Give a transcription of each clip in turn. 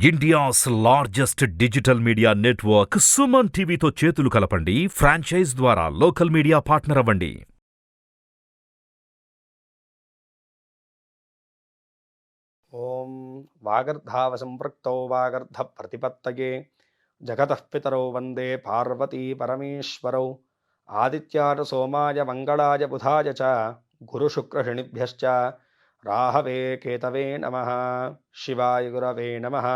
India's largest digital media network Suman టీవీతో చేతులు కలపండి. ఫ్రాంచైజ్ ద్వారా లోకల్ మీడియా పార్ట్నర్ అవ్వండి. ఓం వాగర్ధావ సంపృక్తౌ వాగర్ధ ప్రతిపత్తయే జగతః పితరౌ వందే పార్వతీ పరమేశ్వరౌ ఆదిత్యాయ సోమాయ మంగళాయ బుధాయ చ గురుశుక్రశనిభ్యశ్చ రాహవే కేతవే నమః. శివాయ గురవే నమః.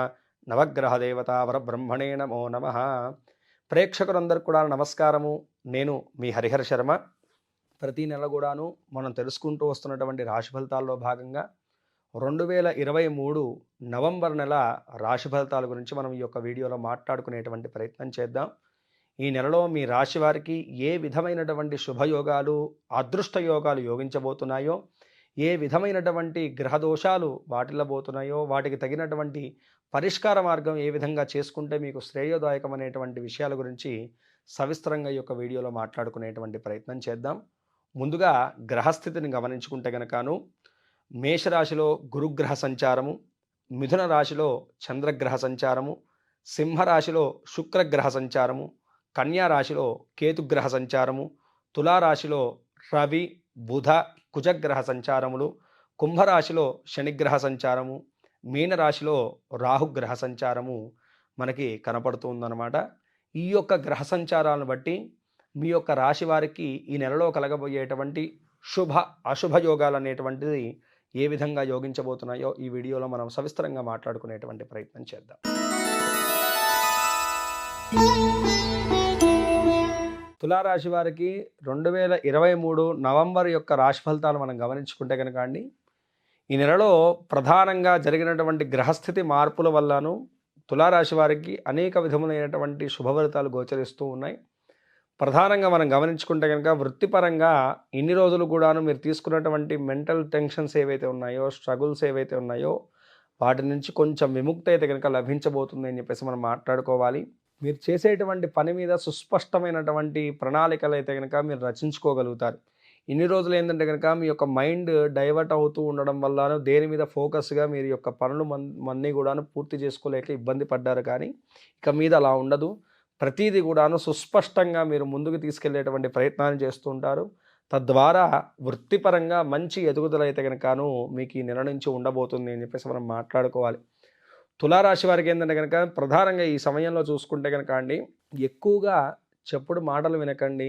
నవగ్రహ దేవతా వరబ్రహ్మణే నమో నమః. ప్రేక్షకులందరికీ కూడా నమస్కారము. నేను మీ హరిహర శర్మ. ప్రతి నెల కూడాను మనం తెలుసుకుంటూ వస్తున్నటువంటి రాశి ఫలితాల్లో భాగంగా 2023 నవంబర్ నెల రాశి ఫలితాల గురించి మనం ఈ యొక్క వీడియోలో మాట్లాడుకునేటువంటి ప్రయత్నం చేద్దాం. ఈ నెలలో మీ రాశి వారికి ఏ విధమైనటువంటి శుభయోగాలు అదృష్ట యోగాలు యోగించబోతున్నాయో, ఏ విధమైనటువంటి గ్రహదోషాలు వాటిల్లబోతున్నాయో, వాటికి తగినటువంటి పరిష్కార మార్గం ఏ విధంగా చేసుకుంటే మీకు శ్రేయోదాయకం అనేటువంటి విషయాల గురించి సవిస్తరంగా ఈ యొక్క వీడియోలో మాట్లాడుకునేటువంటి ప్రయత్నం చేద్దాం. ముందుగా గ్రహస్థితిని గమనించుకుంటే గనకను మేషరాశిలో గురుగ్రహ సంచారము, మిథున రాశిలో చంద్రగ్రహ సంచారము, సింహరాశిలో శుక్రగ్రహ సంచారము, కన్యా రాశిలో కేతుగ్రహ సంచారము, తులారాశిలో రవి బుధ కుజగ్రహ సంచారములు, కుంభరాశిలో శనిగ్రహ సంచారము, మీనరాశిలో రాహుగ్రహ సంచారము మనకి కనపడుతుందన్నమాట. ఈ యొక్క గ్రహ సంచారాలను బట్టి మీ యొక్క రాశి వారికి ఈ నెలలో కలగబోయేటువంటి శుభ అశుభ యోగాలు అనేటువంటిది ఏ విధంగా యోగించబోతున్నాయో ఈ వీడియోలో మనం సవిస్తరంగా మాట్లాడుకునేటువంటి ప్రయత్నం చేద్దాం. తులారాశి వారికి 2023 నవంబర్ యొక్క రాశి ఫలితాలు మనం గమనించుకుంటే కనుక అండి, ఈ నెలలో ప్రధానంగా జరిగినటువంటి గ్రహస్థితి మార్పుల వల్లను తులారాశి వారికి అనేక విధములైనటువంటి శుభఫలితాలు గోచరిస్తూ ఉన్నాయి. ప్రధానంగా మనం గమనించుకుంటే కనుక వృత్తిపరంగా ఇన్ని రోజులు కూడాను మీరు తీసుకున్నటువంటి మెంటల్ టెన్షన్స్ ఏవైతే ఉన్నాయో, స్ట్రగుల్స్ ఏవైతే ఉన్నాయో, వాటి నుంచి కొంచెం విముక్తి అయితే కనుక లభించబోతుంది అని చెప్పేసి మనం మాట్లాడుకోవాలి. మీరు చేసేటువంటి పని మీద సుస్పష్టమైనటువంటి ప్రణాళికలు అయితే కనుక మీరు రచించుకోగలుగుతారు. ఇన్ని రోజులు ఏంటంటే కనుక మీ యొక్క మైండ్ డైవర్ట్ అవుతూ ఉండడం వల్ల దేని మీద ఫోకస్గా మీరు యొక్క పనులు అన్నీ కూడాను పూర్తి చేసుకోలేక ఇబ్బంది పడ్డారు. కానీ ఇక మీద అలా ఉండదు. ప్రతిదీ కూడాను సుస్పష్టంగా మీరు ముందుకు తీసుకెళ్లేటువంటి ప్రయత్నాన్ని చేస్తూ ఉంటారు. తద్వారా వృత్తిపరంగా మంచి ఎదుగుదల అయితే కనుకను మీకు ఈ నెల నుంచి ఉండబోతుంది అని చెప్పేసి మనం మాట్లాడుకోవాలి. తులారాశి వారికి ఏంటంటే కనుక ప్రధానంగా ఈ సమయంలో చూసుకుంటే కనుక అండి, ఎక్కువగా చెప్పుడు మాటలు వినకండి,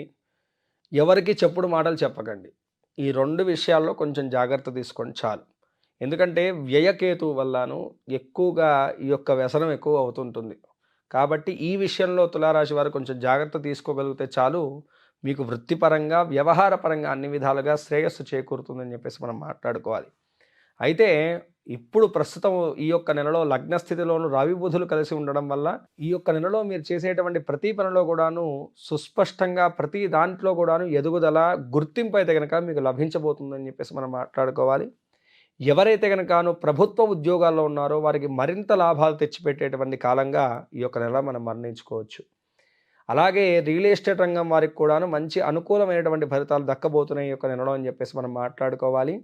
ఎవరికి చెప్పుడు మాటలు చెప్పకండి. ఈ రెండు విషయాల్లో కొంచెం జాగ్రత్త తీసుకోండి చాలు. ఎందుకంటే వ్యయకేతు వల్లను ఎక్కువగా ఈ యొక్క వ్యసనం ఎక్కువ అవుతుంటుంది. కాబట్టి ఈ విషయంలో తులారాశి వారు కొంచెం జాగ్రత్త తీసుకోగలిగితే చాలు, మీకు వృత్తిపరంగా వ్యవహారపరంగా అన్ని విధాలుగా శ్రేయస్సు చేకూరుతుందని చెప్పేసి మనం మాట్లాడుకోవాలి. అయితే ఇప్పుడు ప్రస్తుతం ఈ యొక్క నెలలో లగ్నస్థితిలోను రవి బుధులు కలిసి ఉండడం వల్ల ఈ యొక్క నెలలో మీరు చేసేటువంటి ప్రతి పనిలో కూడాను సుస్పష్టంగా ప్రతి దాంట్లో కూడాను ఎదుగుదల గుర్తింపు అయితే కనుక మీకు లభించబోతుందని చెప్పేసి మనం మాట్లాడుకోవాలి. ఎవరైతే కనుకను ప్రభుత్వ ఉద్యోగాల్లో ఉన్నారో వారికి మరింత లాభాలు తెచ్చిపెట్టేటువంటి కాలంగా ఈ యొక్క నెల మనం వర్ణించుకోవచ్చు. అలాగే రియల్ ఎస్టేట్ రంగం వారికి కూడాను మంచి అనుకూలమైనటువంటి ఫలితాలు దక్కబోతున్నాయి ఈ యొక్క నెలలో అని చెప్పేసి మనం మాట్లాడుకోవాలి.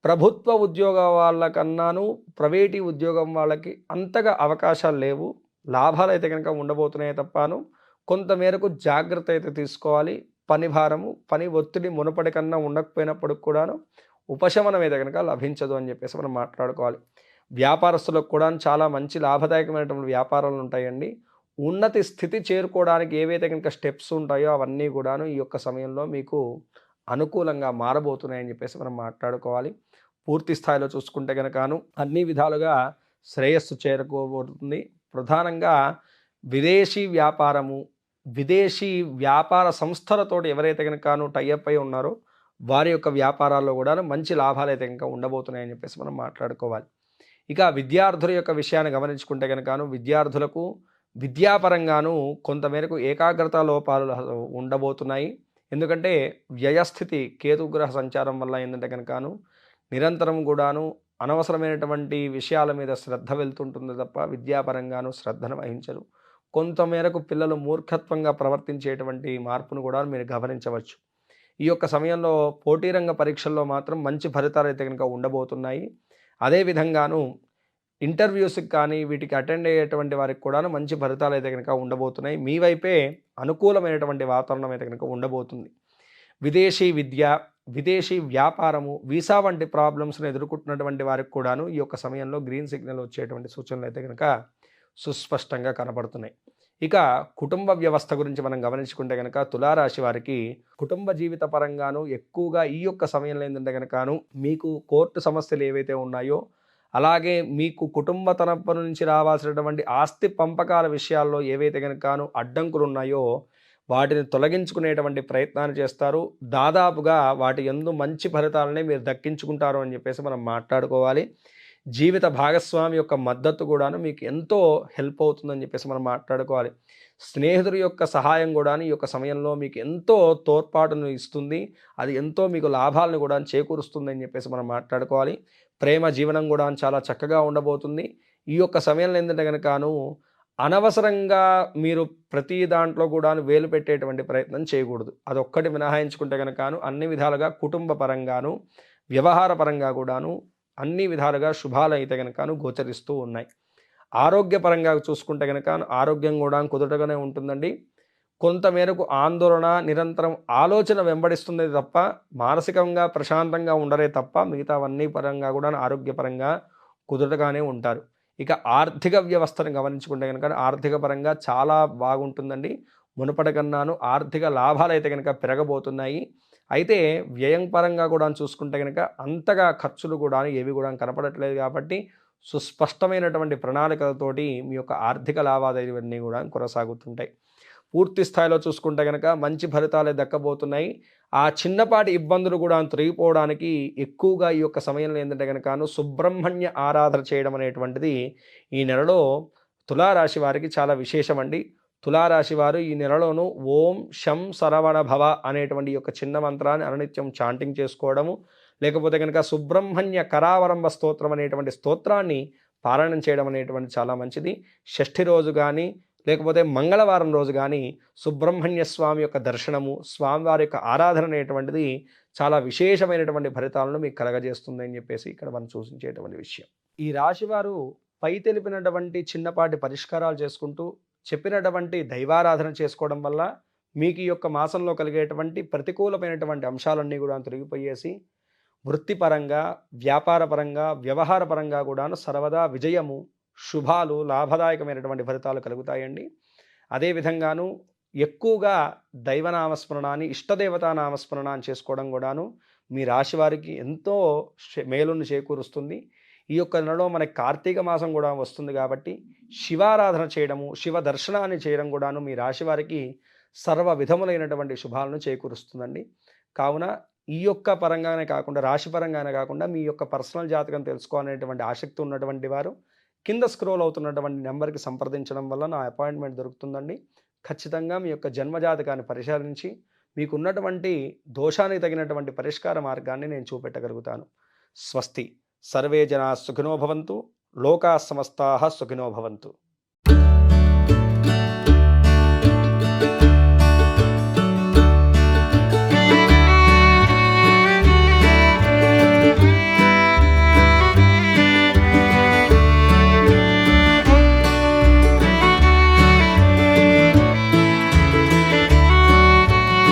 ప్రభుత్వ ఉద్యోగ వాళ్ళకన్నాను ప్రైవేటీ ఉద్యోగం వాళ్ళకి అంతగా అవకాశాలు లేవు. లాభాలు అయితే కనుక ఉండబోతున్నాయి తప్పాను కొంతమేరకు జాగ్రత్త అయితే తీసుకోవాలి. పని భారము పని ఒత్తిడి మునపటి కన్నా ఉండకపోయినప్పటికి కూడాను ఉపశమనం అయితే కనుక లభించదు అని చెప్పేసి మనం మాట్లాడుకోవాలి. వ్యాపారస్తులకు కూడా చాలా మంచి లాభదాయకమైనటువంటి వ్యాపారాలు ఉంటాయండి. ఉన్నతి స్థితి చేరుకోవడానికి ఏవైతే కనుక స్టెప్స్ ఉంటాయో అవన్నీ కూడాను ఈ యొక్క సమయంలో మీకు అనుకూలంగా మారబోతున్నాయని చెప్పేసి మనం మాట్లాడుకోవాలి. పూర్తి స్థాయిలో చూసుకుంటే కనుకను అన్ని విధాలుగా శ్రేయస్సు చేరుకోబోతుంది. ప్రధానంగా విదేశీ వ్యాపారము, విదేశీ వ్యాపార సంస్థలతో ఎవరైతే కనుకను టైఅప్ అయి ఉన్నారో వారి యొక్క వ్యాపారాల్లో కూడా మంచి లాభాలు అయితే ఇంకా ఉండబోతున్నాయని చెప్పేసి మనం మాట్లాడుకోవాలి. ఇక విద్యార్థుల యొక్క విషయాన్ని గమనించుకుంటే కనుకను విద్యార్థులకు విద్యాపరంగాను కొంతమేరకు ఏకాగ్రత లోపాలు ఉండబోతున్నాయి. ఎందుకంటే వ్యయస్థితి కేతుగ్రహ సంచారం వల్ల ఏంటంటే కనుకను నిరంతరం కూడాను అనవసరమైనటువంటి విషయాల మీద శ్రద్ధ వెళ్తుంటుంది తప్ప విద్యాపరంగాను శ్రద్ధను వహించరు. కొంతమేరకు పిల్లలు మూర్ఖత్వంగా ప్రవర్తించేటువంటి మార్పును కూడా మీరు గమనించవచ్చు. ఈ యొక్క సమయంలో పోటీ రంగ పరీక్షల్లో మాత్రం మంచి ఫలితాలు అయితే కనుక ఉండబోతున్నాయి. అదేవిధంగాను ఇంటర్వ్యూస్కి కానీ వీటికి అటెండ్ అయ్యేటువంటి వారికి కూడాను మంచి ఫలితాలు అయితే కనుక ఉండబోతున్నాయి. మీ వైపే అనుకూలమైనటువంటి వాతావరణం అయితే కనుక ఉండబోతుంది. విదేశీ విద్య, విదేశీ వ్యాపారము, వీసా వంటి ప్రాబ్లమ్స్ను ఎదుర్కొంటున్నటువంటి వారికి కూడాను ఈ యొక్క సమయంలో గ్రీన్ సిగ్నల్ వచ్చేటువంటి సూచనలు అయితే కనుక సుస్పష్టంగా కనపడుతున్నాయి. ఇక కుటుంబ వ్యవస్థ గురించి మనం గమనించుకుంటే కనుక తులారాశి వారికి కుటుంబ జీవిత పరంగాను ఎక్కువగా ఈ యొక్క సమయంలో ఏంటంటే కనుకను మీకు కోర్టు సమస్యలు ఏవైతే ఉన్నాయో, అలాగే మీకు కుటుంబ తరపు నుంచి రావాల్సినటువంటి ఆస్తి పంపకాల విషయాల్లో ఏవైతే కనుకను అడ్డంకులు ఉన్నాయో వాటిని తొలగించుకునేటువంటి ప్రయత్నాన్ని చేస్తారు. దాదాపుగా వాటి యందు మంచి ఫలితాలనే మీరు దక్కించుకుంటారు అని చెప్పేసి మనం మాట్లాడుకోవాలి. జీవిత భాగస్వామి యొక్క మద్దతు కూడాను మీకు ఎంతో హెల్ప్ అవుతుందని చెప్పేసి మనం మాట్లాడుకోవాలి. స్నేహితుడి యొక్క సహాయం కూడా ఈ యొక్క సమయంలో మీకు ఎంతో తోడ్పాటును ఇస్తుంది. అది ఎంతో మీకు లాభాలను కూడా చేకూరుస్తుంది అని చెప్పేసి మనం మాట్లాడుకోవాలి. ప్రేమ జీవనం కూడా చాలా చక్కగా ఉండబోతుంది. ఈ యొక్క సమయంలో ఏంటంటే కనుకను అనవసరంగా మీరు ప్రతి దాంట్లో కూడా వేలు పెట్టేటువంటి ప్రయత్నం చేయకూడదు. అదొక్కటి మినహాయించుకుంటే కనుకను అన్ని విధాలుగా కుటుంబ పరంగాను, వ్యవహార పరంగా కూడాను అన్ని విధాలుగా శుభాలు అయితే కనుకను గోచరిస్తూ ఉన్నాయి. ఆరోగ్యపరంగా చూసుకుంటే కనుక ఆరోగ్యం కూడా కుదుటగానే ఉంటుందండి. కొంతమేరకు ఆందోళన, నిరంతరం ఆలోచన వెంబడిస్తుంది తప్ప మానసికంగా ప్రశాంతంగా ఉండరే తప్ప మిగతావన్నీ పరంగా కూడా ఆరోగ్యపరంగా కుదుటగానే ఉంటారు. ఇక ఆర్థిక వ్యవస్థను గమనించుకుంటే కనుక ఆర్థిక పరంగా చాలా బాగుంటుందండి. మునుపటి కన్నాను ఆర్థిక లాభాలు అయితే కనుక పెరగబోతున్నాయి. అయితే వ్యయం పరంగా కూడా చూసుకుంటే కనుక అంతగా ఖర్చులు కూడా ఏవి కూడా కనపడట్లేదు కాబట్టి సుస్పష్టమైనటువంటి ప్రణాళికలతోటి మీ యొక్క ఆర్థిక లావాదేవీలన్నీ కూడా కొనసాగుతుంటాయి. పూర్తి స్థాయిలో చూసుకుంటే కనుక మంచి ఫలితాలే దక్కబోతున్నాయి. ఆ చిన్నపాటి ఇబ్బందులు కూడా తొలగిపోవడానికి ఎక్కువగా ఈ యొక్క సమయంలో ఏంటంటే కనుక సుబ్రహ్మణ్య ఆరాధన చేయడం అనేటువంటిది ఈ నెలలో తులారాశి వారికి చాలా విశేషమండి. తులారాశి వారు ఈ నెలలోనూ ఓం శం సరవణ భవ అనేటువంటి యొక్క చిన్న మంత్రాన్ని అనునిత్యం చాంటింగ్ చేసుకోవడము, లేకపోతే కనుక సుబ్రహ్మణ్య కరావరంభ స్తోత్రం అనేటువంటి స్తోత్రాన్ని పారాయణం చేయడం అనేటువంటి చాలా మంచిది. షష్ఠి రోజు కానీ లేకపోతే మంగళవారం రోజు కానీ సుబ్రహ్మణ్య స్వామి యొక్క దర్శనము, స్వామివారి యొక్క ఆరాధన అనేటువంటిది చాలా విశేషమైనటువంటి ఫలితాలను మీకు కలగజేస్తుంది అని చెప్పేసి ఇక్కడ మనం సూచించేటువంటి విషయం. ఈ రాశివారు పై తెలిపినటువంటి చిన్నపాటి పరిష్కారాలు చేసుకుంటూ చెప్పినటువంటి దైవారాధన చేసుకోవడం వల్ల మీకు ఈ యొక్క మాసంలో కలిగేటువంటి ప్రతికూలమైనటువంటి అంశాలన్నీ కూడా తొలగిపోయేసి వృత్తిపరంగా, వ్యాపారపరంగా, వ్యవహార పరంగా కూడాను సర్వదా విజయము, శుభాలు, లాభదాయకమైనటువంటి ఫలితాలు కలుగుతాయండి. అదేవిధంగాను ఎక్కువగా దైవనామస్మరణాన్ని, ఇష్టదేవతా నామస్మరణాన్ని చేసుకోవడం కూడాను మీ రాశి వారికి ఎంతో మేలును చేకూరుస్తుంది. ఈ యొక్క నెలలో మనకి కార్తీక మాసం కూడా వస్తుంది కాబట్టి శివారాధన చేయడము, శివ దర్శనాన్ని చేయడం కూడాను మీ రాశి వారికి సర్వ విధములైనటువంటి శుభాలను చేకూరుస్తుందండి. కావున ఈ యొక్క పరంగానే కాకుండా, రాశి పరంగానే కాకుండా మీ యొక్క పర్సనల్ జాతకం తెలుసుకోవాలనేటువంటి ఆసక్తి ఉన్నటువంటి వారు కింద స్క్రోల్ అవుతున్నటువంటి నెంబర్కి సంప్రదించడం వల్ల నా అపాయింట్మెంట్ దొరుకుతుందండి. ఖచ్చితంగా మీ యొక్క జన్మజాతకాన్ని పరిశీలించి మీకు ఉన్నటువంటి దోషానికి తగినటువంటి పరిష్కార మార్గాన్ని నేను చూపెట్టగలుగుతాను. స్వస్తి. సర్వే జనా సుఖినో భవంతు. లోకా సమస్తాః సుఖినో భవంతు.